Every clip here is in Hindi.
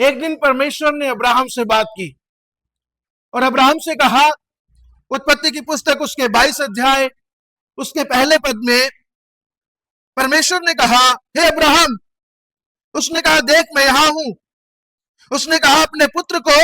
एक दिन परमेश्वर ने अब्राहम से बात की और अब्राहम से कहा, उत्पत्ति की पुस्तक उसके 22 अध्याय उसके पहले पद में परमेश्वर ने कहा, हे अब्राहम। उसने कहा, देख मैं यहां हूं। उसने कहा, अपने पुत्र को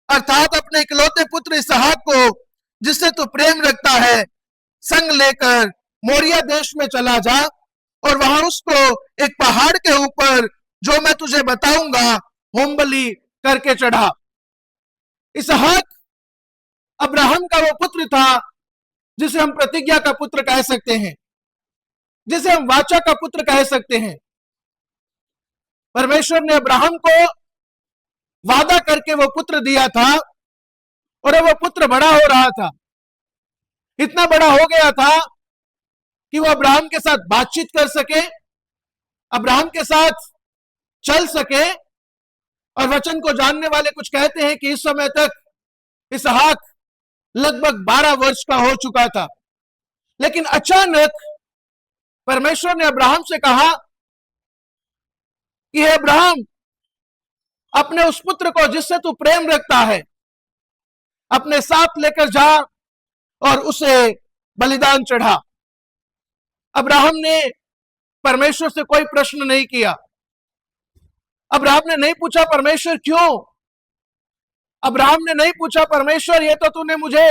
अर्थात अपने इकलौते पुत्र इसहाक को जिससे तू प्रेम रखता है संग लेकर मोरिया देश में चला जा और वहां उसको एक पहाड़ के ऊपर जो मैं तुझे बताऊंगा होम बलि करके चढ़ा। इसहाक अब्राहम का वो पुत्र था जिसे हम प्रतिज्ञा का पुत्र कह सकते हैं, जिसे हम वाचा का पुत्र कह सकते हैं। परमेश्वर ने अब्राहम को वादा करके वो पुत्र दिया था और वो पुत्र बड़ा हो रहा था, इतना बड़ा हो गया था कि वो अब्राहम के साथ बातचीत कर सके, अब्राहम के साथ चल सके। और वचन को जानने वाले कुछ कहते हैं कि इस समय तक इसहाक लगभग 12 वर्ष का हो चुका था। लेकिन अचानक परमेश्वर ने अब्राहम से कहा कि हे अब्राहम, अपने उस पुत्र को जिससे तू प्रेम रखता है अपने साथ लेकर जा और उसे बलिदान चढ़ा। अब्राहम ने परमेश्वर से कोई प्रश्न नहीं किया। अब्राहम ने नहीं पूछा परमेश्वर क्यों। अब्राहम ने नहीं पूछा परमेश्वर ये तो तूने मुझे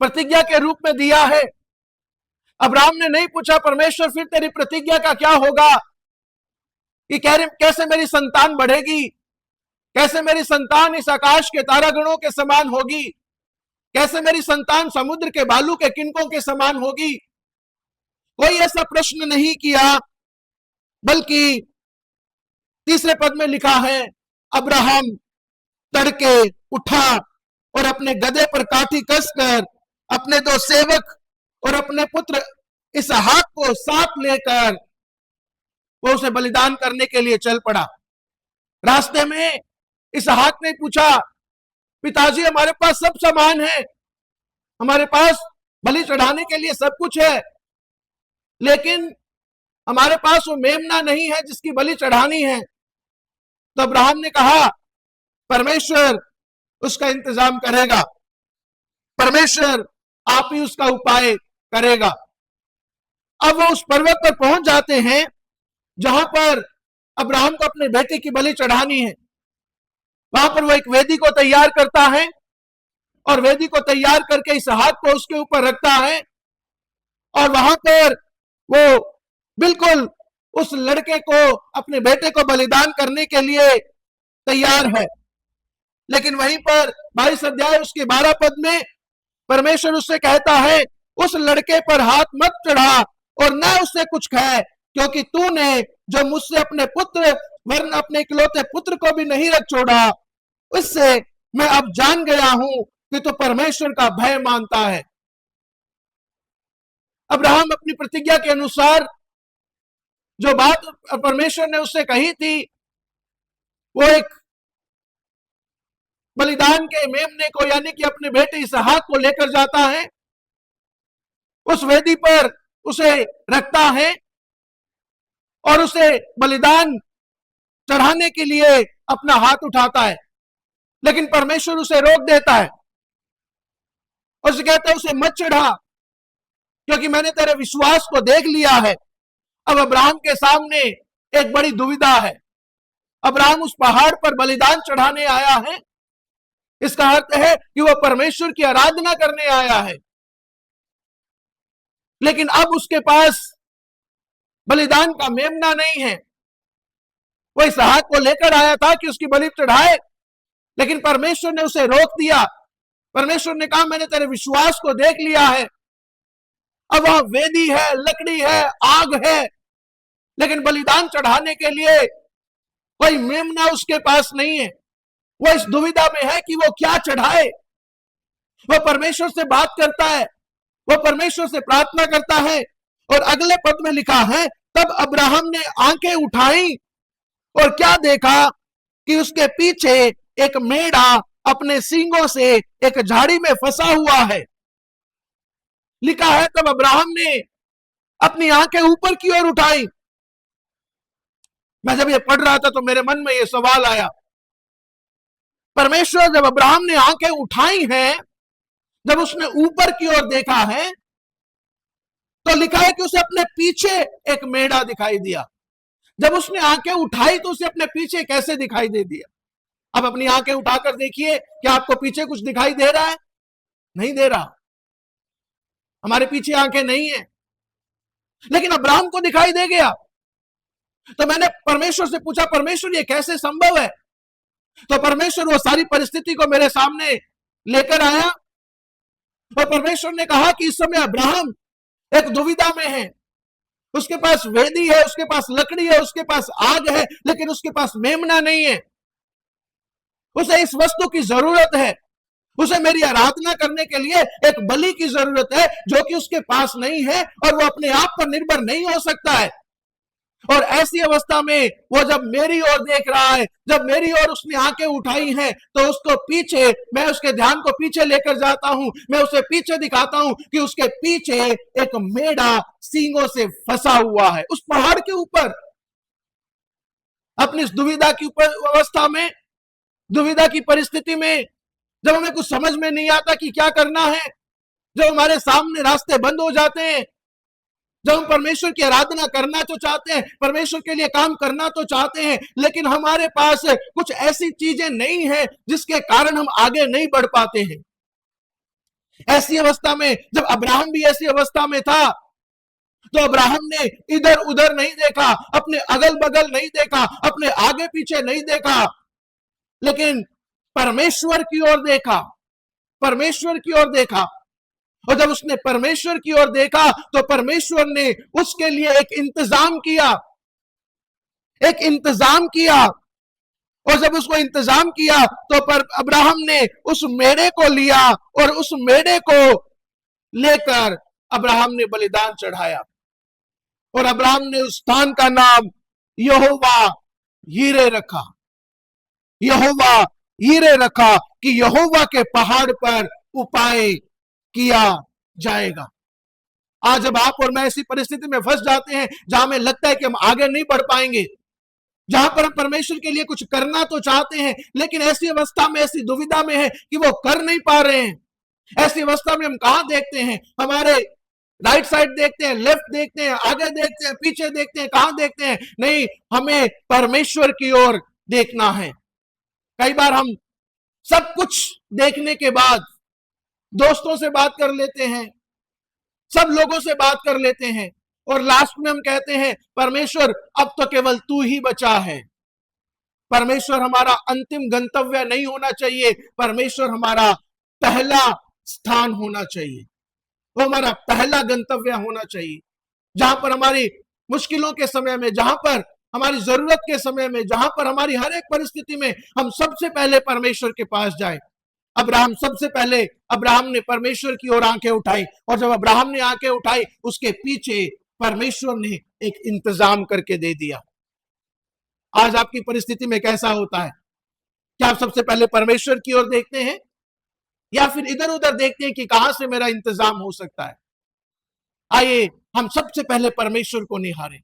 प्रतिज्ञा के रूप में दिया है। अब्राहम ने नहीं पूछा परमेश्वर फिर तेरी प्रतिज्ञा का क्या होगा, कि कैसे मेरी संतान बढ़ेगी, कैसे मेरी संतान इस आकाश के तारागणों के समान होगी, कैसे मेरी संतान समुद्र के बालू के किनकों के समान होगी। कोई ऐसा प्रश्न नहीं किया, बल्कि तीसरे पद में लिखा है, अब्राहम तड़के उठा और अपने गधे पर काठी कसकर अपने 2 सेवक और अपने पुत्र इसहाक को साथ लेकर वो उसे बलिदान करने के लिए चल पड़ा। रास्ते में इसहाक ने पूछा, पिताजी हमारे पास सब सामान है, हमारे पास बलि चढ़ाने के लिए सब कुछ है, लेकिन हमारे पास वो मेमना नहीं है जिसकी बलि चढ़ानी है। तो अब्राहम ने कहा, परमेश्वर उसका इंतजाम करेगा, परमेश्वर आप ही उसका उपाय करेगा। अब वो उस पर्वत पर पहुंच जाते हैं जहां पर अब्राहम को अपने बेटे की बलि चढ़ानी है। वहां पर वो एक वेदी को तैयार करता है और वेदी को तैयार करके इसहाक को उसके ऊपर रखता है और वहां पर वो बिल्कुल उस लड़के को, अपने बेटे को बलिदान करने के लिए तैयार है। लेकिन वहीं पर 22 अध्याय उसके 12 पद में परमेश्वर उससे कहता है, उस लड़के पर हाथ मत चढ़ा और न उससे कुछ कह, क्योंकि तूने जो मुझसे अपने पुत्र वरन अपने इकलौते पुत्र को भी नहीं रख छोड़ा, उससे मैं अब जान गया हूं कि तू परमेश्वर का भय मानता है। अब्राहम अपनी प्रतिज्ञा के अनुसार जो बात परमेश्वर ने उससे कही थी, वो एक बलिदान के मेमने को यानी कि अपने बेटे इसहाक को लेकर जाता है, उस वेदी पर उसे रखता है और उसे बलिदान चढ़ाने के लिए अपना हाथ उठाता है। लेकिन परमेश्वर उसे रोक देता है और उसे कहता है, उसे मत चढ़ा, क्योंकि मैंने तेरे विश्वास को देख लिया है। अब अब्राहम के सामने एक बड़ी दुविधा है। अब्राहम उस पहाड़ पर बलिदान चढ़ाने आया है, इसका अर्थ है कि वह परमेश्वर की आराधना करने आया है, लेकिन अब उसके पास बलिदान का मेमना नहीं है। वो इसहाक को लेकर आया था कि उसकी बलि चढ़ाए, लेकिन परमेश्वर ने उसे रोक दिया। परमेश्वर ने कहा, मैंने तेरे विश्वास को देख लिया है। अब वहां वेदी है, लकड़ी है, आग है, लेकिन बलिदान चढ़ाने के लिए कोई मेमना उसके पास नहीं है। वो इस दुविधा में है कि वो क्या चढ़ाए। वो परमेश्वर से बात करता है, वो परमेश्वर से प्रार्थना करता है और अगले पद में लिखा है, तब अब्राहम ने आंखें उठाई और क्या देखा कि उसके पीछे एक मेढ़ा अपने सींगों से एक झाड़ी में फंसा हुआ है। लिखा है, तब अब्राहम ने अपनी आंखें ऊपर की ओर उठाई। मैं जब ये पढ़ रहा था तो मेरे मन में ये सवाल आया, परमेश्वर जब अब्राहम ने आंखें उठाई हैं, जब उसने ऊपर की ओर देखा है, तो लिखा है कि उसे अपने पीछे एक मेढ़ा दिखाई दिया। जब उसने आंखें उठाई तो उसे अपने पीछे कैसे दिखाई दे दिया? अब अपनी आंखें उठाकर देखिए, क्या आपको पीछे कुछ दिखाई दे रहा है? नहीं दे रहा। हमारे पीछे आंखें नहीं है, लेकिन अब्राहम को दिखाई दे गया। तो मैंने परमेश्वर से पूछा, परमेश्वर ये कैसे संभव है? तो परमेश्वर वो सारी परिस्थिति को मेरे सामने लेकर आया और परमेश्वर ने कहा कि इस समय अब्राहम एक दुविधा में है। उसके पास वेदी है, उसके पास लकड़ी है, उसके पास आग है, लेकिन उसके पास मेमना नहीं है। उसे इस वस्तु की जरूरत है, उसे मेरी आराधना करने के लिए एक बलि की जरूरत है, जो कि उसके पास नहीं है और वो अपने आप पर निर्भर नहीं हो सकता है। और ऐसी अवस्था में वो जब मेरी ओर देख रहा है, जब मेरी ओर उसने आंखें उठाई हैं, तो उसको पीछे, मैं उसके ध्यान को पीछे लेकर जाता हूं, मैं उसे पीछे दिखाता हूं कि उसके पीछे एक मेढ़ा सींगों से फंसा हुआ है, उस पहाड़ के ऊपर। अपनी इस दुविधा की अवस्था में, दुविधा की परिस्थिति में, जब हमें कुछ समझ में नहीं आता कि क्या करना है, जब हमारे सामने रास्ते बंद हो जाते हैं, जब हम परमेश्वर की आराधना करना तो चाहते हैं, परमेश्वर के लिए काम करना तो चाहते हैं, लेकिन हमारे पास कुछ ऐसी चीजें नहीं है जिसके कारण हम आगे नहीं बढ़ पाते हैं। ऐसी अवस्था में जब अब्राहम भी ऐसी अवस्था में था, तो अब्राहम ने इधर उधर नहीं देखा, अपने अगल बगल नहीं देखा, अपने आगे पीछे नहीं देखा, लेकिन परमेश्वर की ओर देखा, परमेश्वर की ओर देखा। और जब उसने परमेश्वर की ओर देखा तो परमेश्वर ने उसके लिए एक इंतजाम किया, एक इंतजाम किया। और जब उसको इंतजाम किया तो अब्राहम ने उस मेढ़े को लिया और उस मेढ़े को लेकर अब्राहम ने बलिदान चढ़ाया। और अब्राहम ने उस स्थान का नाम यहोवा यीरे रखा, यहोवा यीरे रखा, कि यहोवा के पहाड़ पर उपाय किया जाएगा। आज जब आप और मैं ऐसी परिस्थिति में फंस जाते हैं जहां हमें लगता है कि हम आगे नहीं बढ़ पाएंगे, जहां पर हम परमेश्वर के लिए कुछ करना तो चाहते हैं, लेकिन ऐसी अवस्था में, ऐसी दुविधा में है कि वो कर नहीं पा रहे हैं। ऐसी अवस्था में हम कहां देखते हैं? हमारे राइट साइड देखते हैं, लेफ्ट देखते हैं, आगे देखते हैं, पीछे देखते हैं, कहां देखते हैं? नहीं, हमें परमेश्वर की ओर देखना है। कई बार हम सब कुछ देखने के बाद दोस्तों से बात कर लेते हैं, सब लोगों से बात कर लेते हैं, और लास्ट में हम कहते हैं, परमेश्वर अब तो केवल तू ही बचा है। परमेश्वर हमारा अंतिम गंतव्य नहीं होना चाहिए, परमेश्वर हमारा पहला स्थान होना चाहिए, वो हमारा पहला गंतव्य होना चाहिए। जहां पर हमारी मुश्किलों के समय में, जहां पर हमारी जरूरत के समय में, जहां पर हमारी हर एक परिस्थिति में हम सबसे पहले परमेश्वर के पास जाएं। अब्राहम सबसे पहले, अब्राहम ने परमेश्वर की ओर आंखें उठाई, और जब अब्राहम ने आंखें उठाई, उसके पीछे परमेश्वर ने एक इंतजाम करके दे दिया। आज आपकी परिस्थिति में कैसा होता है? क्या आप सबसे पहले परमेश्वर की ओर देखते हैं, या फिर इधर उधर देखते हैं कि कहां से मेरा इंतजाम हो सकता है? आइए हम सबसे पहले परमेश्वर को निहारें,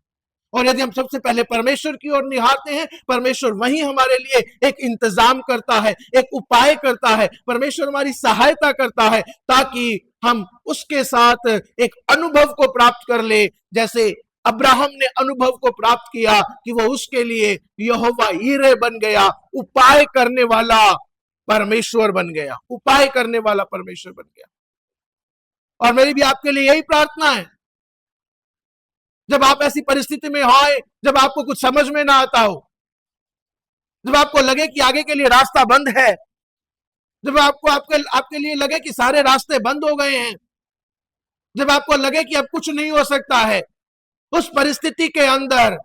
और यदि हम सबसे पहले परमेश्वर की ओर निहारते हैं, परमेश्वर वही हमारे लिए एक इंतजाम करता है, एक उपाय करता है, परमेश्वर हमारी सहायता करता है, ताकि हम उसके साथ एक अनुभव को प्राप्त कर ले, जैसे अब्राहम ने अनुभव को प्राप्त किया कि वो उसके लिए यहोवा यीरे बन गया, उपाय करने वाला परमेश्वर बन गया, उपाय करने वाला परमेश्वर बन गया। और मेरी भी आपके लिए यही प्रार्थना है, जब आप ऐसी परिस्थिति में आए, जब आपको कुछ समझ में ना आता हो, जब आपको लगे कि आगे के लिए रास्ता बंद है, जब आपको आपके लिए लगे कि सारे रास्ते बंद हो गए हैं, जब आपको लगे कि अब कुछ नहीं हो सकता है, उस परिस्थिति के अंदर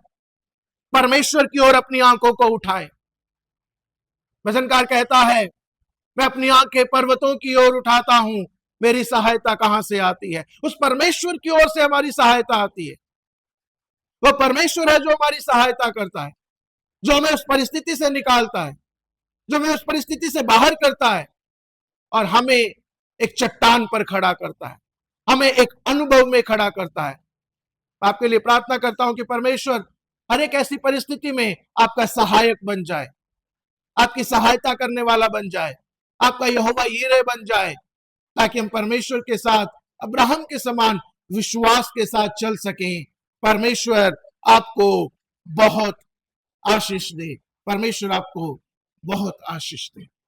परमेश्वर की ओर अपनी आंखों को उठाएं। भजनकार कहता है, मैं अपनी आंखें पर्वतों की ओर उठाता हूं, मेरी सहायता कहां से आती है? उस परमेश्वर की ओर से हमारी सहायता आती है। वो परमेश्वर है जो हमारी सहायता करता है, जो हमें उस परिस्थिति से निकालता है, जो हमें उस परिस्थिति से बाहर करता है, और हमें एक चट्टान पर खड़ा करता है, हमें एक अनुभव में खड़ा करता है। आपके लिए प्रार्थना करता हूं कि परमेश्वर हर एक ऐसी परिस्थिति में आपका सहायक बन जाए, आपकी सहायता करने वाला बन जाए, आपका यहोवा यीरे बन जाए, ताकि हम परमेश्वर के साथ अब्राहम के समान विश्वास के साथ चल सकें। परमेश्वर आपको बहुत आशीष दे। परमेश्वर आपको बहुत आशीष दे।